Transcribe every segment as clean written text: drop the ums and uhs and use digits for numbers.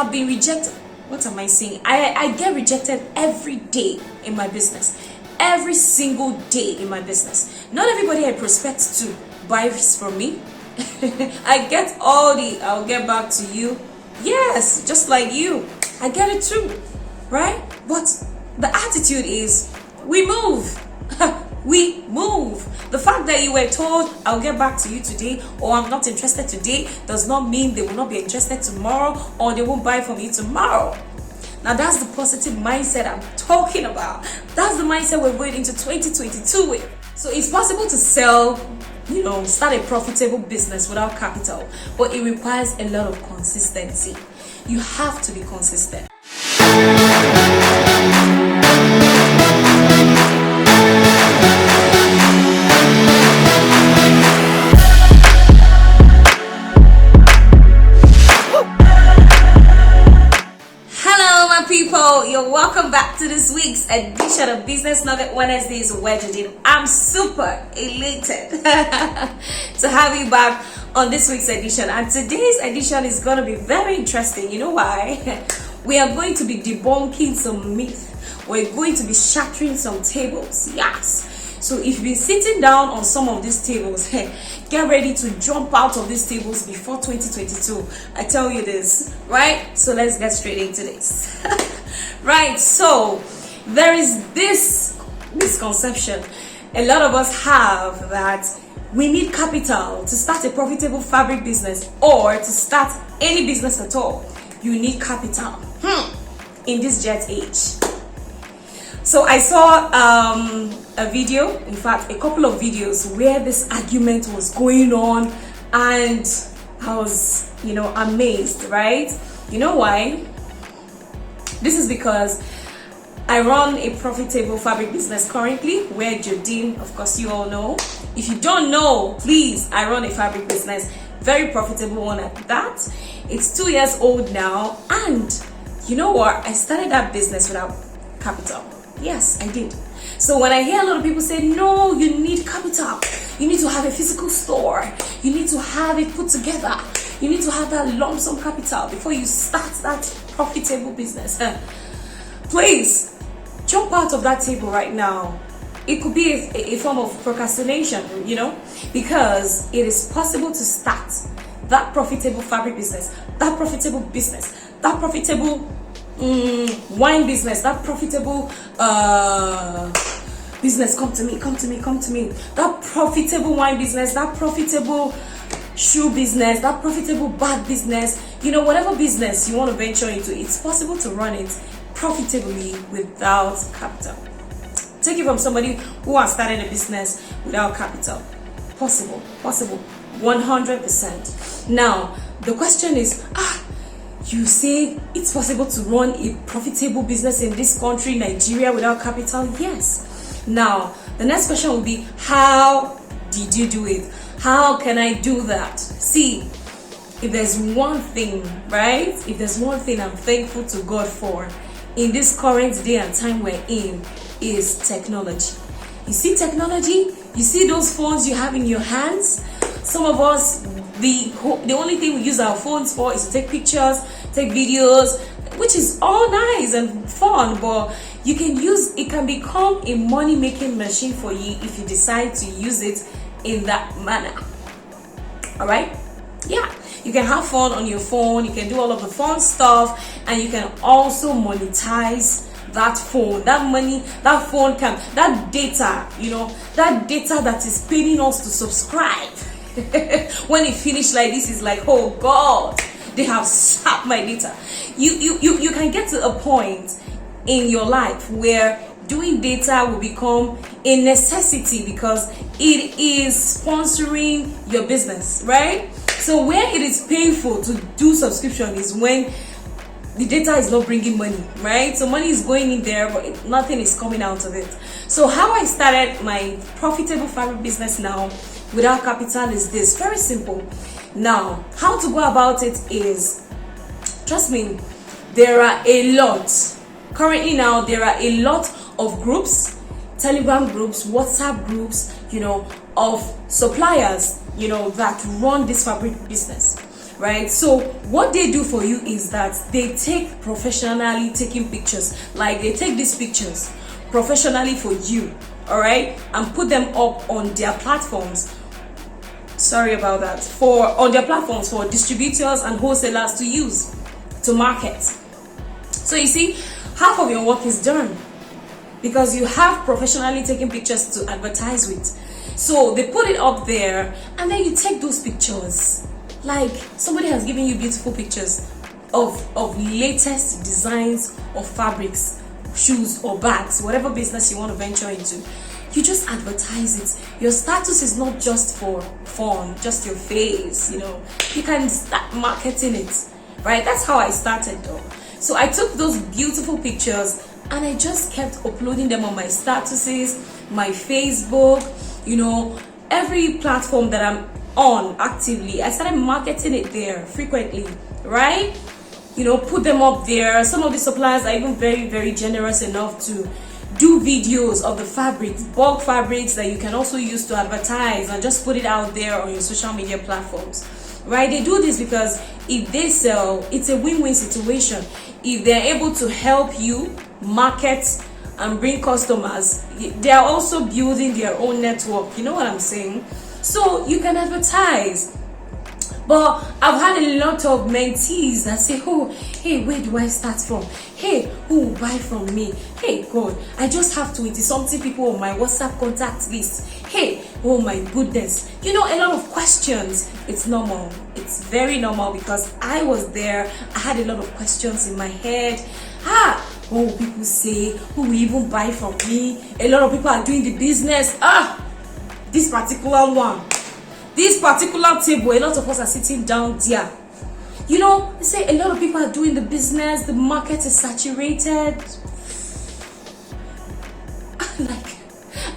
have been rejected. What am I saying? I get rejected every day in my business. Every single day in my business. Not everybody I prospect to buys from me. I get all the I'll get back to you. Yes, just like you. I get it too. Right? But the attitude is we move. We move. The fact that you were told I'll get back to you today or I'm not interested today does not mean they will not be interested tomorrow or they won't buy from you tomorrow. Now that's the positive mindset I'm talking about. That's the mindset we're going into 2022 with. So it's possible to sell, start a profitable business without capital, but it requires a lot of consistency. You have to be consistent. People, you're welcome back to this week's edition of Business Nugget Wednesdays with Jadine. I'm super elated to have you back on this week's edition, and today's edition is going to be very interesting. You know why? We are going to be debunking some myths. We're going to be shattering some tables. Yes. So if you've been sitting down on some of these tables, get ready to jump out of these tables before 2022. I tell you this, right? So let's get straight into this. Right, so there is this misconception a lot of us have that we need capital to start a profitable fabric business or to start any business at all. You need capital in this jet age. So I saw a video, in fact a couple of videos where this argument was going on, and I was amazed, right? You know why? This is because I run a profitable fabric business currently where Jadine, of course you all know. If you don't know, please, I run a fabric business, very profitable one at that. It's 2 years old now, and you know what? I started that business without capital. Yes, I did. So when I hear a lot of people say, no, you need capital, you need to have a physical store, you need to have it put together, you need to have that lump sum capital before you start that profitable business. Please jump out of that table right now. It could be a form of procrastination, because it is possible to start that profitable fabric business, that profitable business, that profitable wine business, that profitable business. Come to me. That profitable wine business, that profitable shoe business, that profitable bag business, whatever business you want to venture into, it's possible to run it profitably without capital. Take it from somebody who has started a business without capital. Possible 100%. Now the question is, you say it's possible to run a profitable business in this country, Nigeria, without capital? Yes. Now, the next question will be, how did you do it? How can I do that? See, if there's one thing, right? If there's one thing I'm thankful to God for in this current day and time we're in, is technology. You see technology? You see those phones you have in your hands? Some of us, the only thing we use our phones for is to take pictures, take videos, which is all nice and fun, but it can become a money-making machine for you if you decide to use it in that manner. All right? Yeah, you can have fun on your phone, you can do all of the fun stuff, and you can also monetize that phone, that money, that phone can, that data, that data that is paying us to subscribe. When it finished like this, it's like, oh God, they have sapped my data. You can get to a point in your life where doing data will become a necessity because it is sponsoring your business, right? So where it is painful to do subscription is when the data is not bringing money, right? So money is going in there, but nothing is coming out of it. So how I started my profitable fabric business now without capital is this, very simple. Now, how to go about it is, trust me, there are a lot. Currently now, there are a lot of groups, Telegram groups, WhatsApp groups, of suppliers, that run this fabric business. right? So what they do for you is that they take professionally taking pictures, like they take these pictures professionally for you, all right, and put them up on their platforms. Sorry about that. On their platforms for distributors and wholesalers to use to market. So you see, half of your work is done because you have professionally taken pictures to advertise with. So they put it up there, and then you take those pictures. Like somebody has given you beautiful pictures of latest designs of fabrics, shoes or bags, whatever business you want to venture into. You just advertise it. Your status is not just for fun, just your face, you know. You can start marketing it, right? That's how I started though. So I took those beautiful pictures and I just kept uploading them on my statuses, my Facebook, you know, every platform that I'm on actively. I started marketing it there frequently, right? You know, put them up there. Some of the suppliers are even very, very generous enough to do videos of the fabrics, bulk fabrics that you can also use to advertise and just put it out there on your social media platforms, right? They do this because if they sell, it's a win-win situation. If they're able to help you market and bring customers, they are also building their own network. You know what I'm saying? So you can advertise. But I've had a lot of mentees that say, oh, hey, where do I start from? Hey, who will buy from me? Hey, God, I just have 20-something people on my WhatsApp contact list. Hey, oh my goodness. You know, a lot of questions. It's normal. It's very normal because I was there. I had a lot of questions in my head. What will people say? Who will even buy from me? A lot of people are doing the business. This particular one. This particular table, a lot of us are sitting down there. You know, they say a lot of people are doing the business, the market is saturated. Like,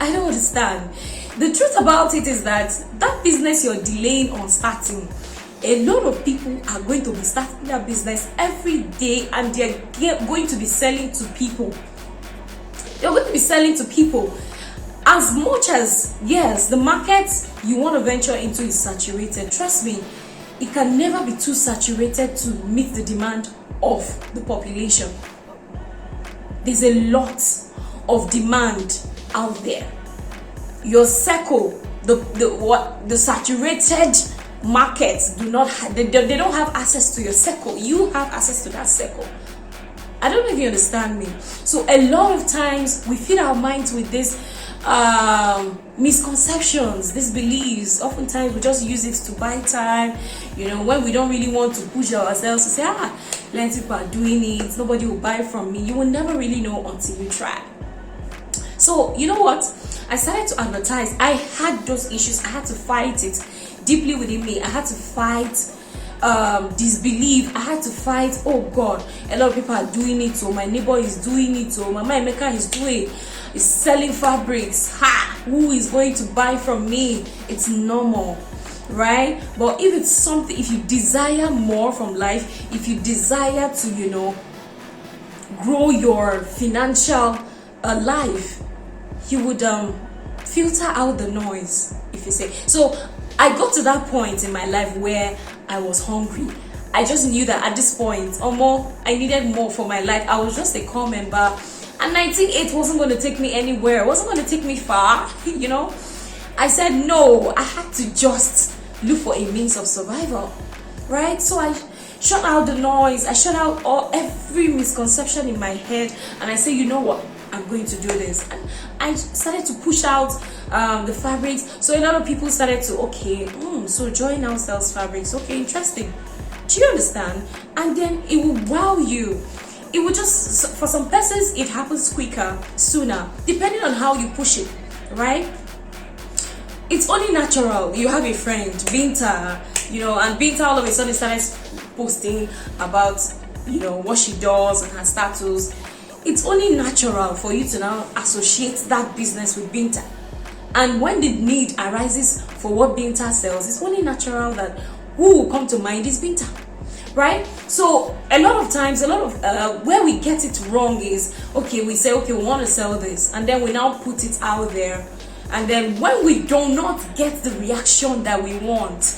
I don't understand. The truth about it is that business you're delaying on starting, a lot of people are going to be starting their business every day and they're going to be selling to people. They're going to be selling to people. As much as, yes, the market you want to venture into is saturated, trust me, it can never be too saturated to meet the demand of the population. There's a lot of demand out there. Your circle, the saturated markets do not they don't have access to your circle. You have access to that circle. I don't know if you understand me. So a lot of times we feed our minds with this misconceptions, these beliefs. Oftentimes we just use it to buy time, you know, when we don't really want to push ourselves to say, plenty people are doing it, nobody will buy from me. You will never really know until you try. So you know what, I started to advertise. I had those issues. I had to fight it deeply within me. I had to fight disbelief. I had to fight, oh God, a lot of people are doing it, so my neighbor is doing it, so Mama Emeka is doing, is selling fabrics. Who is going to buy from me? It's normal, right? But if it's something, if you desire more from life, if you desire to, you know, grow your financial life, you would filter out the noise, if you say. So I got to that point in my life where I was hungry. I just knew that at this point, or more, I needed more for my life. I was just a core member, and 19.8 wasn't going to take me anywhere. It wasn't going to take me far, you know. I said no. I had to just look for a means of survival, right? So I shut out the noise. I shut out every misconception in my head, and I said, you know what? I'm going to do this. And I started to push out the fabrics. So a lot of people started to, okay, so Joy now sells fabrics. Okay, interesting. Do you understand? And then it will wow you. It will just, for some persons, it happens quicker, sooner, depending on how you push it, right? It's only natural. You have a friend, Binta, you know, and Binta all of a sudden started posting about, you know, what she does and her status. It's only natural for you to now associate that business with Binta. And when the need arises for what Binta sells, it's only natural that who will come to mind is Binta, right? So a lot of times, where we get it wrong is, okay, we say, okay, we want to sell this, and then we now put it out there, and then when we do not get the reaction that we want,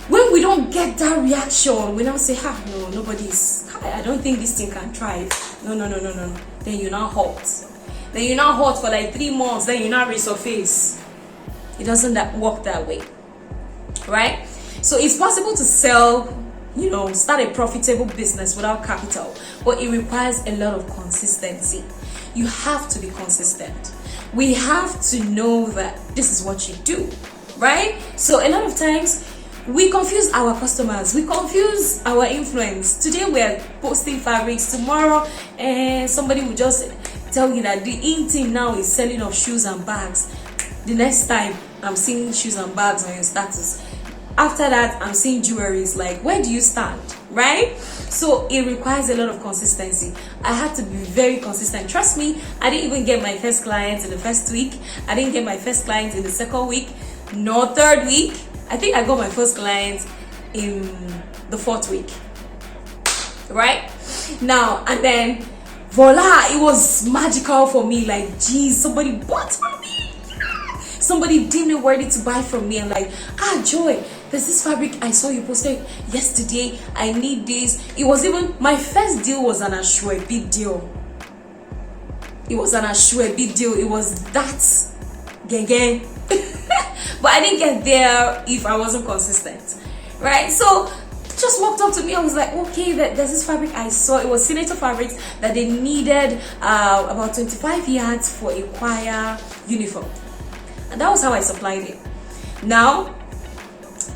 when we don't get that reaction, we now say, no, nobody's, I don't think this thing can thrive. No. Then you now halt. Then you now halt for like 3 months. Then you now resurface. It doesn't work that way, right? So it's possible to sell, start a profitable business without capital, but it requires a lot of consistency. You have to be consistent. We have to know that this is what you do, right? So a lot of times we confuse our customers, we confuse our influence. Today we're posting fabrics, tomorrow somebody will just tell you that the in team now is selling of shoes and bags. The next time I'm seeing shoes and bags on your status. After that I'm seeing jewelry. It's like, where do you stand, right? So it requires a lot of consistency. I had to be very consistent. Trust me, I didn't even get my first clients in the first week. I didn't get my first clients in the second week, nor third week. I think I got my first clients in the 4th week, right? Now, and then voila, it was magical for me. Like, geez, somebody bought from me. Somebody deemed it worthy to buy from me. And like, Joy, there's this fabric I saw you posted yesterday. I need this. It was even, my first deal was an Asoebi deal. It was an Asoebi deal. It was that gang. But I didn't get there if I wasn't consistent, right? So just walked up to me. I was like, okay, there's this fabric I saw. It was Senator fabrics that they needed about 25 yards for a choir uniform. And that was how I supplied it. Now,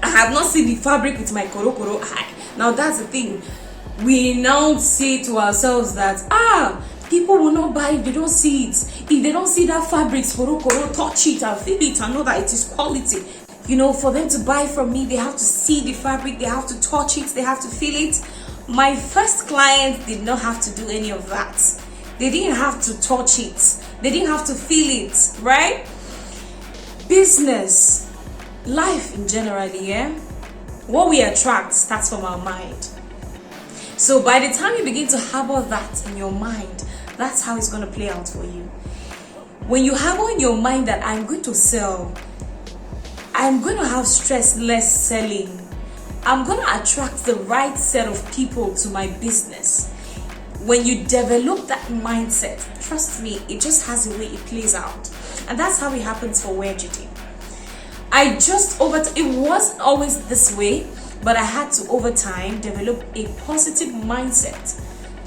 I have not seen the fabric with my koro eye. Now that's the thing. We now say to ourselves that, people will not buy if they don't see it. If they don't see that fabric, koro, touch it and feel it and know that it is quality. For them to buy from me, they have to see the fabric, they have to touch it, they have to feel it. My first client did not have to do any of that. They didn't have to touch it. They didn't have to feel it, right? Business, life in general, what we attract starts from our mind. So by the time you begin to harbor that in your mind, that's how it's going to play out for you. When you harbor in your mind that I'm going to sell, I'm going to have stress less selling, I'm going to attract the right set of people to my business. When you develop that mindset, trust me, it just has a way it plays out. And that's how it happens for Wedgedy. It wasn't always this way, but I had to over time develop a positive mindset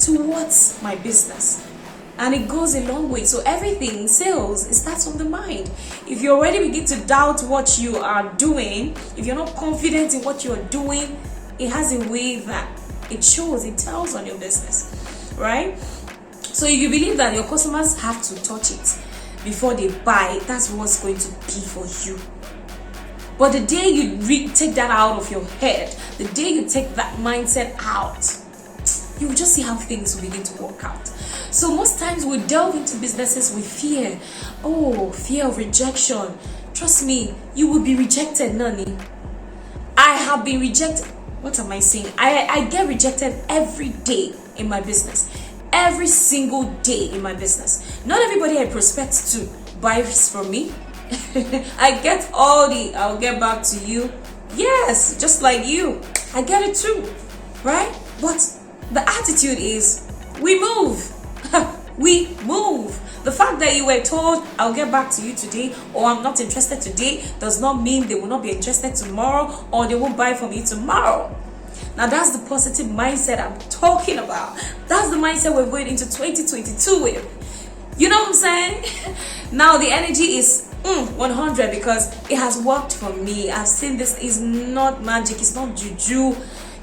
towards my business. And it goes a long way. So everything, sales, it starts from the mind. If you already begin to doubt what you are doing, if you're not confident in what you're doing, it has a way that it shows, it tells on your business, right? So if you believe that your customers have to touch it before they buy, that's what's going to be for you. But the day you take that out of your head, the day you take that mindset out, you will just see how things will begin to work out. So most times we delve into businesses with fear. Fear of rejection. Trust me, you will be rejected, Nani. I have been rejected. What am I saying? I get rejected every day in my business. Every single day in my business. Not everybody I prospect to buys from me. I get all I'll get back to you. Yes, just like you. I get it too, right? But the attitude is, we move. We move. The fact that you were told, I'll get back to you today, or I'm not interested today, does not mean they will not be interested tomorrow, or they won't buy from you tomorrow. Now that's the positive mindset I'm talking about. That's the mindset we're going into 2022 with. You know what I'm saying? Now the energy is 100 because it has worked for me. I've seen this is not magic, it's not juju.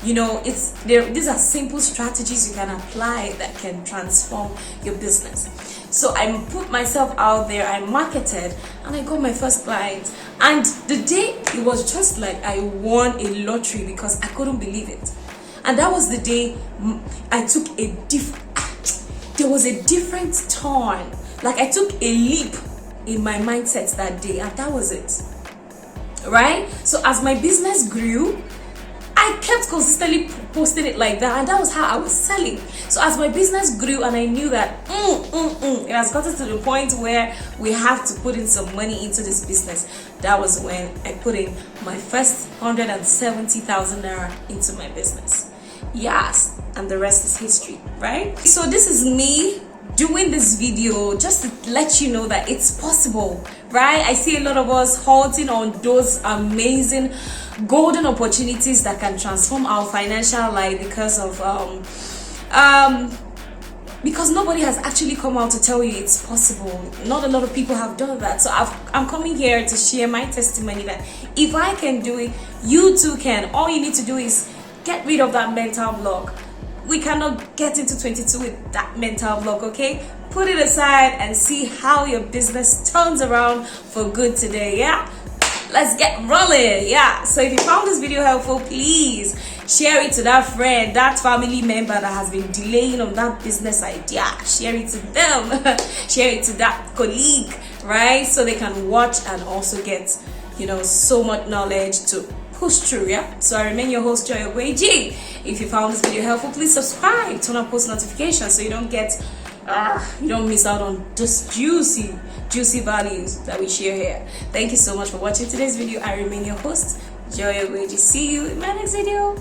These are simple strategies you can apply that can transform your business. So I put myself out there, I marketed, and I got my first client. And the day, it was just like I won a lottery because I couldn't believe it. And that was the day I took there was a different turn. Like I took a leap in my mindset that day, and that was it. Right? So as my business grew, I kept consistently posting it like that, and that was how I was selling. So as my business grew and I knew that it has gotten to the point where we have to put in some money into this business, that was when I put in my first 170,000 naira into my business. Yes, and the rest is history, right? So this is me doing this video just to let you know that it's possible, right? I see a lot of us halting on those amazing golden opportunities that can transform our financial life because of because nobody has actually come out to tell you it's possible. Not a lot of people have done that. So I'm coming here to share my testimony that if I can do it, you too can. All you need to do is get rid of that mental block. We cannot get into 22 with that mental block, okay? Put it aside and see how your business turns around for good today, yeah? Let's get rolling, yeah? So if you found this video helpful, please share it to that friend, that family member that has been delaying on that business idea. Share it to them. Share it to that colleague, right? So they can watch and also get, you know, so much knowledge to push through, yeah? So I remain your host, Asoebi. If you found this video helpful, please subscribe, turn on post notifications so you don't get you don't miss out on just juicy values that we share here. Thank you so much for watching today's video. I remain your host, Asoebi. See you in my next video.